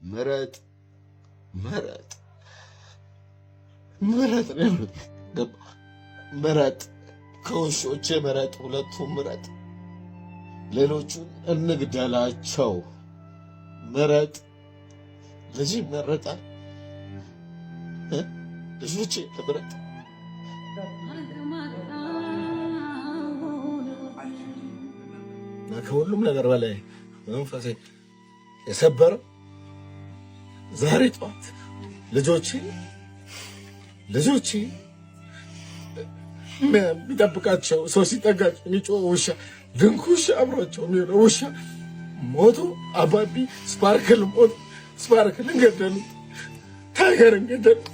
ምረጥ ምረጥ ምረጥ ነው ምረጥ ከውሾቼ ምረጥ ሁለቱም ምረጥ ሌሎቹን እንግደላቸው ምረጥ ልጅ ይመረጣል ልጆቼ ምረጥ ከሁሉም ነገር በላይ መንፈሴ የሰበረው ዛሬ ጠዋት ልጆቼ የሚጠብቃቸው ሰው ሲጠጋቸው የሚጮህ ውሻ ድንክ ውሻ አብሯቸው የሚሆነው ውሻ ሞቶ አባቢ ስፓርክልን ገደሉት፣ ታይገርን ገደሉት።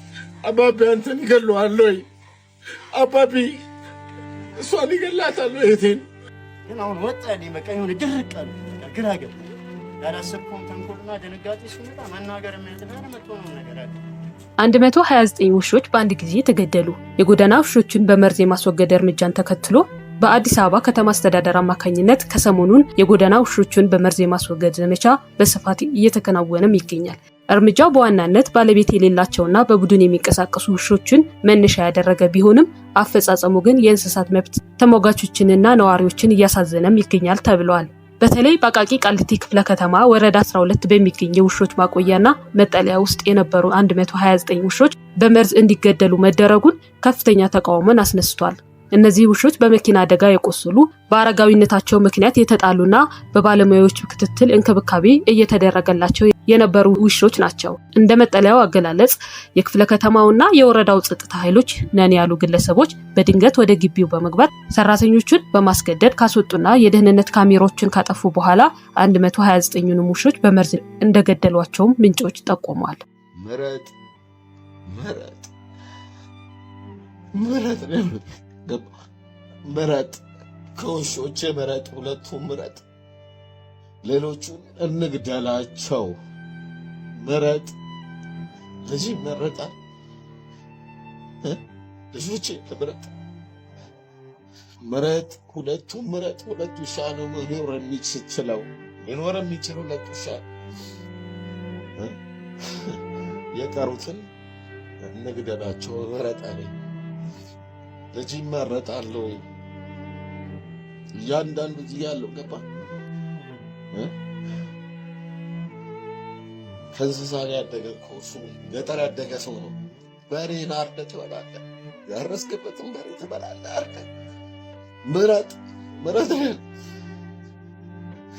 አባቢ አንተን ይገለዋል ወይ? አባቢ እሷን ይገላታል ወይ? እህቴን ግን አሁን ወጣ በቃ የሆነ ድርቅ አለ ግራ ገባ። ያላሰብኩም ተንኮልና ድንጋጤ ሲመጣ መናገር የሚያጥራን መጥቶ ነው ነገር አለ። 129 ውሾች በአንድ ጊዜ ተገደሉ። የጎዳና ውሾችን በመርዝ የማስወገድ እርምጃን ተከትሎ በአዲስ አበባ ከተማ አስተዳደር አማካኝነት ከሰሞኑን የጎዳና ውሾችን በመርዝ የማስወገድ ዘመቻ በስፋት እየተከናወነም ይገኛል። እርምጃው በዋናነት ባለቤት የሌላቸውና በቡድን የሚንቀሳቀሱ ውሾችን መነሻ ያደረገ ቢሆንም አፈጻጸሙ ግን የእንስሳት መብት ተሟጋቾችንና ነዋሪዎችን እያሳዘነም ይገኛል ተብሏል። በተለይ በአቃቂ ቃሊቲ ክፍለ ከተማ ወረዳ 12 በሚገኝ የውሾች ማቆያና መጠለያ ውስጥ የነበሩ 129 ውሾች በመርዝ እንዲገደሉ መደረጉን ከፍተኛ ተቃውሞን አስነስቷል። እነዚህ ውሾች በመኪና አደጋ የቆሰሉ በአረጋዊነታቸው ምክንያት የተጣሉና በባለሙያዎች ክትትል እንክብካቤ እየተደረገላቸው የነበሩ ውሾች ናቸው። እንደ መጠለያው አገላለጽ የክፍለ ከተማውና የወረዳው ጸጥታ ኃይሎች ነን ያሉ ግለሰቦች በድንገት ወደ ግቢው በመግባት ሰራተኞቹን በማስገደድ ካስወጡና የደህንነት ካሜራዎችን ካጠፉ በኋላ 129ኙንም ውሾች በመርዝ እንደገደሏቸውም ምንጮች ጠቁመዋል። ምረጥ ምረጥ ከውሾቼ ምረጥ ሁለቱም ምረጥ ሌሎቹን እንግደላቸው ምረጥ ልጅ ይመረጣል ልጆቼ ምረጥ ሁለቱም ምረጥ ሁለት ውሻ ነው መኖር የሚችለው ሁለት ውሻ የቀሩትን እንግደላቸው ምረጥ አለኝ። ልጅ ይመረጣል ወይ? እያንዳንዱ እዚህ ያለው ገባ ከእንስሳ ጋር ያደገ እሱ ገጠር ያደገ ሰው ነው። በሬን አርደህ ትበላለህ፣ ያረስክበትን በሬ ትበላለህ አርደህ። ምረጥ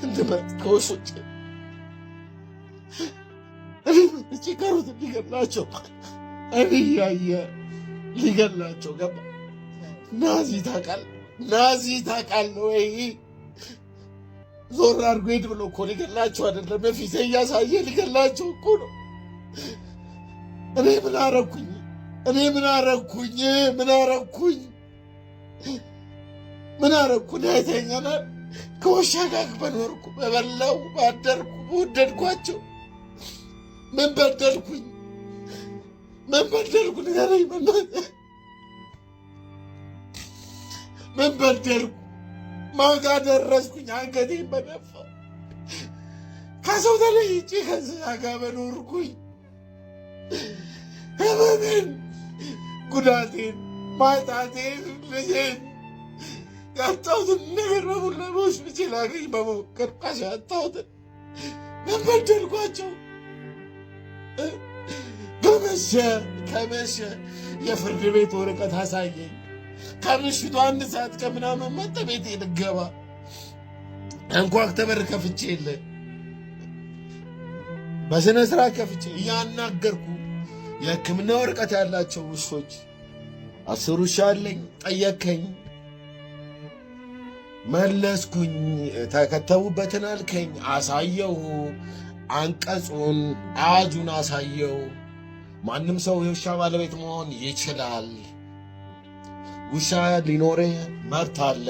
እንድመርጥ ከውሾች ቀሩት ሊገላቸው እያየ ሊገላቸው ገባ። ናዚ ታውቃል ወይ? ዞር አድርጎ ሄድ ብሎ እኮ ሊገላቸው አይደለም፣ በፊት እያሳየ ሊገላቸው እኮ ነው። እኔ ምን አረኩኝ? አይተኛናል ከውሻ ጋር በኖርኩ በበላው ባደርኩ በወደድኳቸው ምን በደልኩኝ? ንገረኝ። ምን በደልኩ? ማን ጋር ደረስኩኝ? አንገቴን በደፋ ከሰው ተለይቼ ከእንስሳ ጋር በኖርኩኝ ህመሜን፣ ጉዳቴን፣ ማጣቴን፣ ልጄን ያጣሁትን ነገር በሙሉ በሆስፒታል ላገኝ በመሞከር ያጣሁትን ምን በደልኳቸው? ከመሸ የፍርድ ቤት ወረቀት አሳየኝ። ከምሽቱ 1 ሰዓት ከምናምን መጣ ቤቴ ልገባ አንኳኩተህ በር ከፍቼ የለ በስነ ስርዓት ከፍቼ እያናገርኩ የሕክምና ወረቀት ያላቸው ውሾች 10 ውሻ አለኝ። ጠየከኝ፣ መለስኩኝ። ተከተቡበትን አልከኝ፣ አሳየው። አንቀጹን አዋጁን አሳየው። ማንም ሰው የውሻ ባለቤት መሆን ይችላል። ውሻ ሊኖርህ መብት አለ።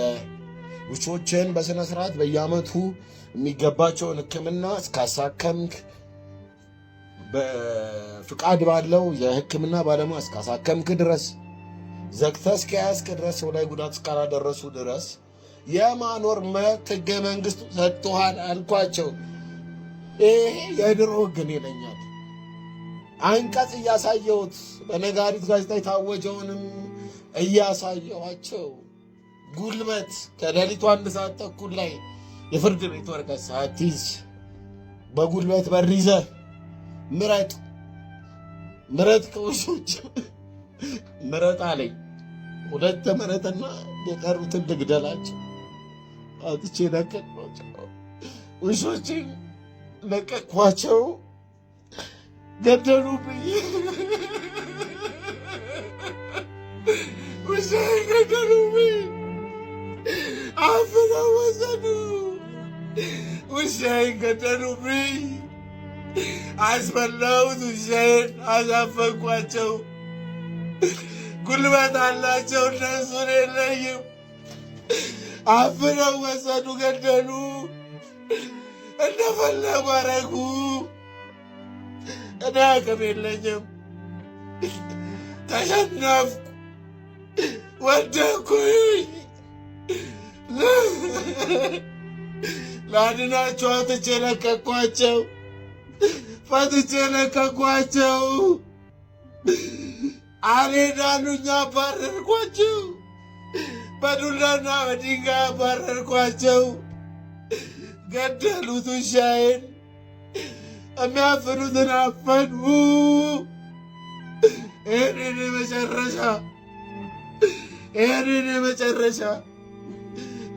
ውሾችን በስነ ስርዓት በየዓመቱ የሚገባቸውን ሕክምና እስካሳከምክ በፍቃድ ባለው የሕክምና ባለሙያ እስካሳከምክ ድረስ ዘግተህ እስከያዝክ ድረስ ሰው ላይ ጉዳት እስካላደረሱ ድረስ የማኖር መብት ሕገ መንግሥቱ ሰጥቶሃል አልኳቸው። ይሄ የድሮ ሕግ ይለኛል። አንቀጽ እያሳየሁት በነጋሪት ጋዜጣ የታወጀውንም እያሳየኋቸው ጉልበት ከሌሊቱ 1 ሰዓት ተኩል ላይ የፍርድ ቤት ወረቀት ሳትይዝ በጉልበት በር ይዘህ ምረጥ ከውሾች ምረጥ አለኝ። 2 ምረጥና የቀሩትን ልግደላቸው። አጥቼ ለቀቅኳቸው። ውሾችን ለቀቅኳቸው። ገደሉብኝ። ውሻዬን ገደሉብኝ። አፍነው ወሰዱ። ውሻዬን ገደሉብኝ። አስበላሁት። ውሻዬን አሳፈንኳቸው። ጉልበት አላቸው እነሱ፣ የለኝም። አፍነው ወሰዱ፣ ገደሉ፣ እንደፈለጉ አረጉ። እኔ አቅም የለኝም። ተሸነፍኩ፣ ወደኩኝ። ላድናቸው አውጥቼ ለቀቅኳቸው፣ ፈትቼ ለቀቅኳቸው። አልሄድ አሉኝ፣ አባረርኳቸው። በዱላና በድንጋይ አባረርኳቸው። ገደሉት ውሻዬን። የሚያፍኑትን አፈኑ። ይህንን የመጨረሻ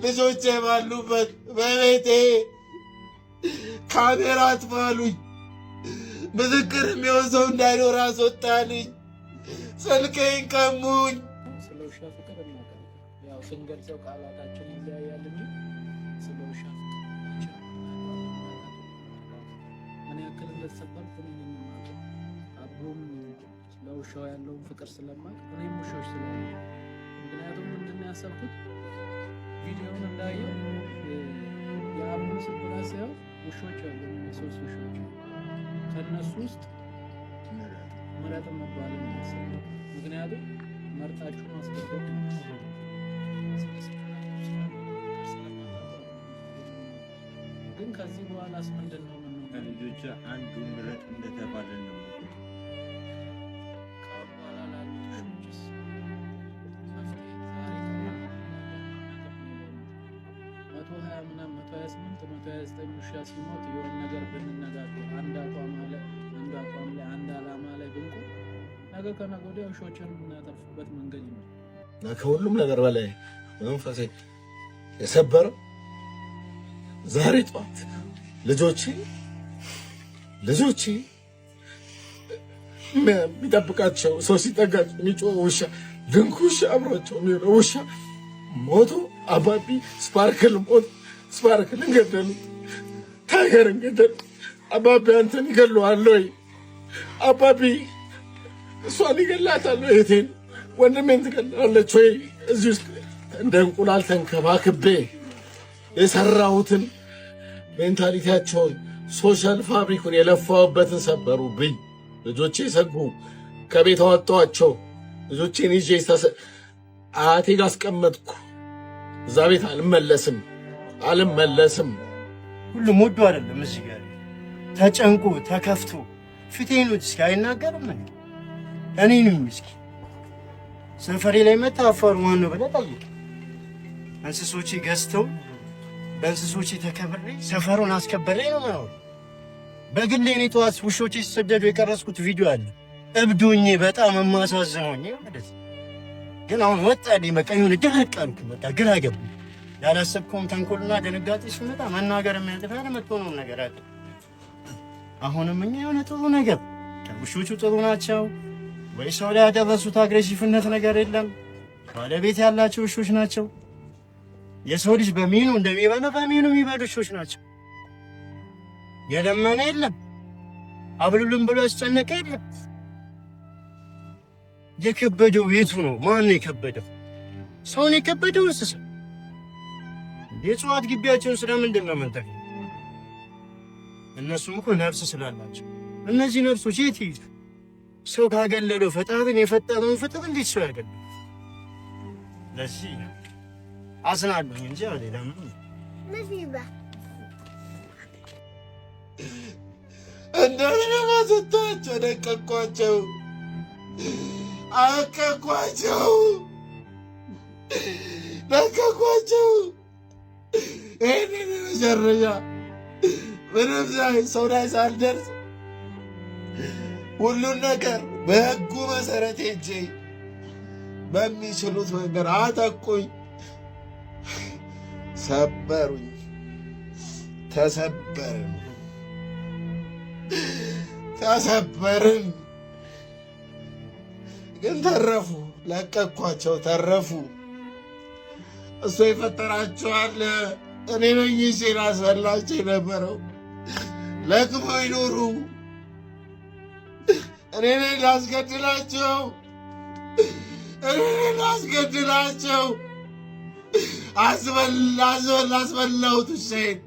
ልጆቼ ባሉበት በቤቴ ካሜራ አጥፋሉኝ። ምስክር የሚሆን ሰው እንዳይኖር አስወጣልኝ። ስልኬን ቀሙኝ። ስለ ውሻ ፍቅር እናውቃለን። ያው ስንገልጸው ቃላታችን ይለያያል እንጂ ስለ ውሻ ፍቅር ምን ያክል እንደተሰበርኩ እኔ የማውቀው። አብሮም ለውሻው ያለውን ፍቅር ስለማውቅ እኔም ውሾች ስለሆኑ፣ ምክንያቱም ምንድን ነው ያሰብኩት ቪዲዮውን እንዳየው የአብሮን ስብራት ሳይሆን ውሾች አሉ፣ 3 ውሾች ከእነሱ ውስጥ ምረጥ መባል ነው። ምክንያቱም መርጣችሁ ማስገደድ ግን ከዚህ በኋላስ ምንድን ነው? ከልጆች አንዱ ምረጥ እንደተባለ ነው። ውሻ ሲሞት የሆነ ነገር ብንነጋገር አንድ አቋም ላይ አንድ ዓላማ ላይ ብንቆም ነገ ከነገ ወዲያ ውሾችን የምናተርፍበት መንገድ ነው። ከሁሉም ነገር በላይ መንፈሴ የሰበረው ዛሬ ጠዋት ልጆቼ የሚጠብቃቸው ሰው ሲጠጋቸው የሚጮህ ውሻ፣ ድንክ ውሻ፣ አብሯቸው የሚውለው ውሻ ሞቶ አባቢ ስፓርክልን ገደሉ፣ ታይገርን ገደሉ። አባቢ አንተን ይገለዋል ወይ? አባቢ እሷን ይገላታል ወይ? እህቴን ወንድሜን ትገላለች ወይ? እዚህ ውስጥ እንደ እንቁላል ተንከባክቤ የሰራሁትን ሜንታሊቲያቸውን ሶሻል ፋብሪኩን የለፋውበትን ሰበሩብኝ። ልጆቼ ሰጉ። ከቤት አወጣኋቸው። ልጆቼን ይዤ አያቴ ጋር አስቀመጥኩ። እዛ ቤት አልመለስም። ሁሉም ወዶ አይደለም እዚህ ጋር ተጨንቆ ተከፍቶ ፊቴን እስኪ አይናገርም። እኔንም እስኪ ሰፈሬ ላይ መጣ አፋሩ ማን ነው ብለህ ጠይቅ። እንስሶቼ ገዝተው በእንስሶቼ ተከብሬ ሰፈሩን አስከበሬ ነው ማለት። በግሌ እኔ ጠዋት ውሾቼ ሲሰደዱ የቀረጽኩት ቪዲዮ አለ። እብዶኜ በጣም የማሳዝነውኝ ማለት ግን አሁን ወጣልኝ። በቃ የሆነ ድርቅ አልኩ። በቃ ግራ ገባኝ። ያላሰብከውም ተንኮልና ድንጋጤ ሲመጣ መናገር የሚያጥፋ መጥቶ ነው ነገር አለ። አሁንም እኛ የሆነ ጥሩ ነገር ውሾቹ ጥሩ ናቸው ወይ ሰው ላይ ያደረሱት አግሬሲቭነት ነገር የለም። ባለቤት ያላቸው ውሾች ናቸው። የሰው ልጅ በሚኑ እንደሚበላ በሚኑ የሚበሉ ውሾች ናቸው። የለመነ የለም፣ አብሉልም ብሎ ያስጨነቀ የለም። የከበደው የቱ ነው? ማን ነው የከበደው? ሰውን የከበደው እንስሳ። የእጽዋት ግቢያቸውን ስለምንድን ነው መንጠቅ? እነሱም እኮ ነፍስ ስላላቸው። እነዚህ ነፍሶች የት ይሄዱ? ሰው ካገለለው ፈጣሪን የፈጠረውን ፍጥር እንዴት ሰው ያገለለው? ለዚህ አዝናለሁ እንጂ ሌላ ምን እንደምን ስታቸው ደቀኳቸው አቀኳቸው ደቀኳቸው። ይህንን መጨረሻ ምንም ሰው ላይ ሳልደርስ ሁሉን ነገር በሕጉ መሰረት ሄጄ በሚችሉት ነገር አጠቁኝ፣ ሰበሩኝ፣ ተሰበርን። ግን ተረፉ፣ ለቀኳቸው፣ ተረፉ። እሱ የፈጠራቸዋል። እኔ ነኝ ሲል አስበላቸው የነበረው። ለቅሞ ይኖሩ እኔ ነኝ ላስገድላቸው፣ እኔ ነኝ ላስገድላቸው። አስበላሁት፣ ውሻዬን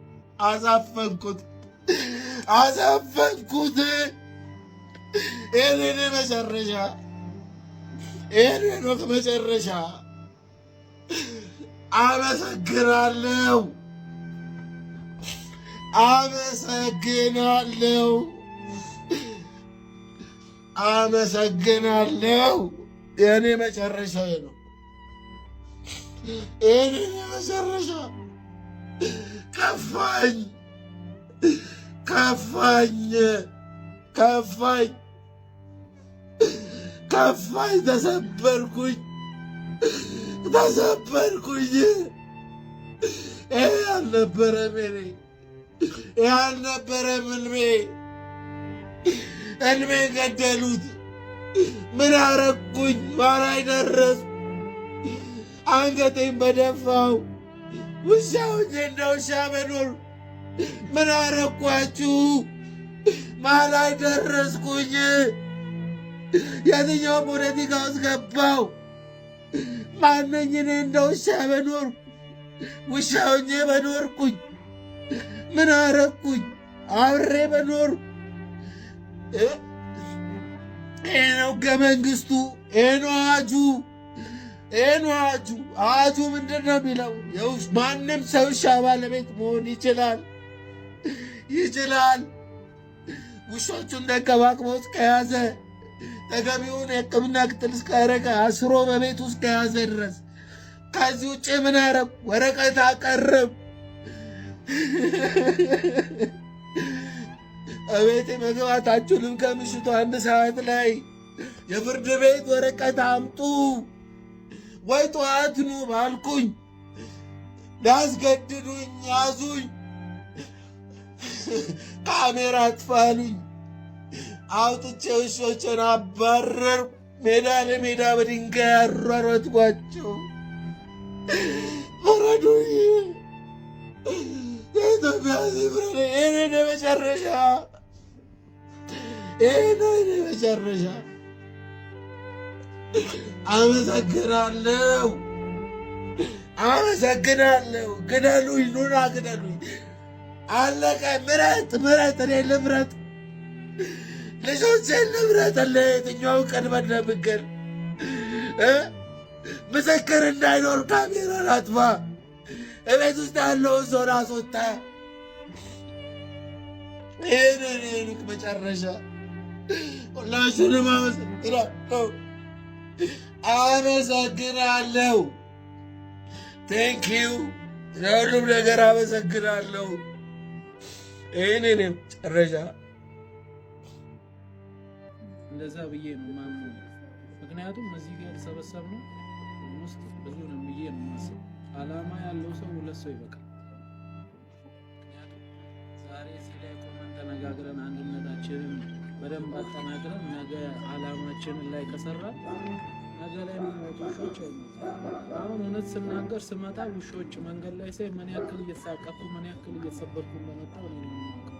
አሳፈንኩት። ይህንን መጨረሻ ይህንን መጨረሻ አመሰግናለሁ። የእኔ መጨረሻ ነው። ይህንን መጨረሻ ከፋኝ፣ ተሰበርኩኝ። ይህ አልነበረም ሕልሜ ገደሉት። ምን አረኩኝ? ማን አይደረስ አንገቴን በደፋው ውሻውን እንደ ውሻ መኖር ምን አረኳችሁ? ማን ላይ ደረስኩኝ? የትኛው ፖለቲካ ውስጥ ገባው? ማነኝ እኔ እንደ ውሻ መኖር ውሻውኜ በኖርኩኝ? ምን አረኩኝ? አብሬ በኖር ይህ ነው ሕገ መንግሥቱ። ይህ ነው አዋጁ። ምንድን ነው የሚለው? ማንም ሰው ውሻ ባለቤት መሆን ይችላል። ውሾቹን ተንከባክቦ እስከያዘ ተገቢውን የሕክምና ክትትል እስካደረገ አስሮ በቤት ውስጥ ከያዘ ድረስ። ከዚህ ውጭ ምን አረግ? ወረቀት አቀርብ። እቤቴ መግባት አችሉም። ከምሽቱ 1 ሰዓት ላይ የፍርድ ቤት ወረቀት አምጡ ወይ ጠዋት ኑ ባልኩኝ ሊያስገድዱኝ ያዙኝ። ካሜራ አጥፋሉኝ። አውጥቼ ውሾችን አባረር። ሜዳ ለሜዳ በድንጋይ አሯሯጥኳቸው። ፍረዱኝ። የኢትዮጵያ ሕዝብ ይህን መጨረሻ አመሰግናለሁ። ግደሉኝ፣ ኑና ግደሉኝ። አለቀ። ምረጥ። እኔ ልምረጥ፣ ልጆቼን ልምረጥ። ለየትኛውን ቀድመን እንደምገል ምስክር እንዳይኖር ካሜራን አጥፋ። እቤት ውስጥ ያለውን ሰው አስወጣ። ይህንን መጨረሻ ሁላችሁንም አመሰግናለሁ። ቴንኪው ለሁሉም ነገር አመሰግናለሁ። ይህንን መጨረሻ እንደዛ ብዬ ነው ማምኑ። ምክንያቱም እዚህ ጋር የተሰበሰብነው ውስጥ ብዙ ነው ብዬ ነው የማስበው። ዓላማ ያለው ሰው 2 ሰው ይበቃል። ምክንያቱም ዛሬ እዚህ ላይ ቆመን ተነጋግረን አንድነታችንን በደንብ አጠናክረን ነገ ዓላማችንን ላይ ከሰራን ነገ ላይ የሚሞቱ ውሾች አይሞቱ። አሁን እውነት ስናገር ስመጣ ውሾች መንገድ ላይ ሳይ ምን ያክል እየተሳቀፉ ምን ያክል እየተሰበርኩ እንደመጣሁ ነው የማውቀው።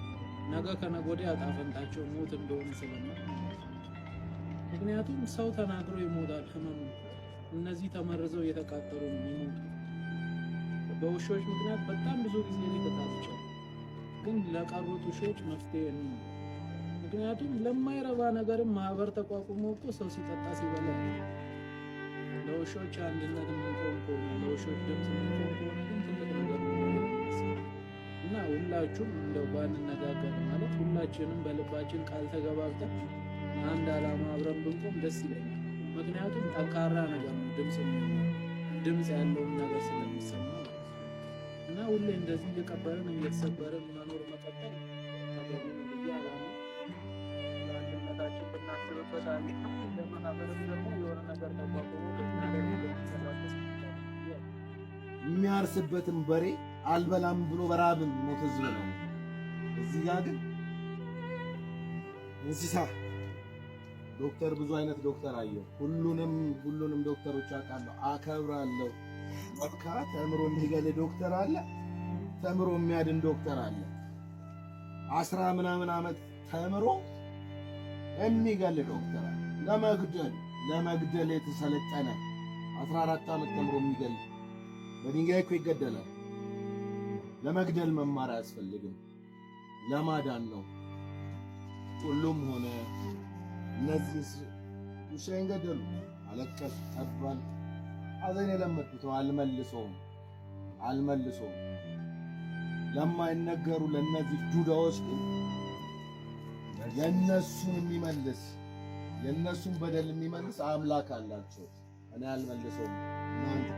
ነገ ከነገ ወዲያ ዕጣ ፈንታቸው ሞት እንደሆነ ስለማውቅ፣ ምክንያቱም ሰው ተናግሮ ይሞታል። ህመሙ እነዚህ ተመርዘው እየተቃጠሉ ነው የሚሞቱ። በውሾች ምክንያት በጣም ብዙ ጊዜ ላይ ተጣልቻለሁ፣ ግን ለቀሩት ውሾች መፍትሄ ነው። ምክንያቱም ለማይረባ ነገርም ማህበር ተቋቁሞ እኮ ሰው ሲጠጣ ሲበላ ለውሾች አንድነት የምንቆም ከሆነ ለውሾች ድምፅ የምንቆም ከሆነ ግን ትልቅ ነገር ነው እና ሁላችሁም እንደው ባንነጋገር ማለት ሁላችንም በልባችን ቃል ተገባብተን አንድ ዓላማ አብረን ብንቆም ደስ ይለኛል። ምክንያቱም ጠንካራ ነገር ነው ድምፅ ያለውን ነገር ስለሚሰማ እና ሁሌ እንደዚህ እየቀበርን እየተሰበርን መኖር መቀጠል ተገቢ ነው ብዬ አላምንም። ለአንድነታችን ብናስብበት አሪፍ ነው። ለማህበረሰብ ደግሞ የሆነ ነገር ተቋቁሞ የሚያርስበትን በሬ አልበላም ብሎ በራብም ሞት ህዝብ ነው። እዚህ ጋር ግን እንስሳ ዶክተር ብዙ አይነት ዶክተር አየሁ። ሁሉንም ዶክተሮች አውቃለሁ፣ አከብራለሁ። በቃ ተምሮ የሚገል ዶክተር አለ፣ ተምሮ የሚያድን ዶክተር አለ። 10 ምናምን ዓመት ተምሮ የሚገል ዶክተር አለ። ለመግደል የተሰለጠነ 14 ዓመት ተምሮ የሚገል በድንጋይ እኮ ይገደላል። ለመግደል መማር አያስፈልግም፣ ለማዳን ነው። ሁሉም ሆነ እነዚህ ውሻዬን ገደሉ፣ አለቀስ ጠባል አዘን የለመድኩት አልመልሶም። ለማይነገሩ ለነዚህ ዱዳዎች ግን የነሱን በደል የሚመልስ አምላክ አላቸው። እኔ አልመልሰውም። እናንተ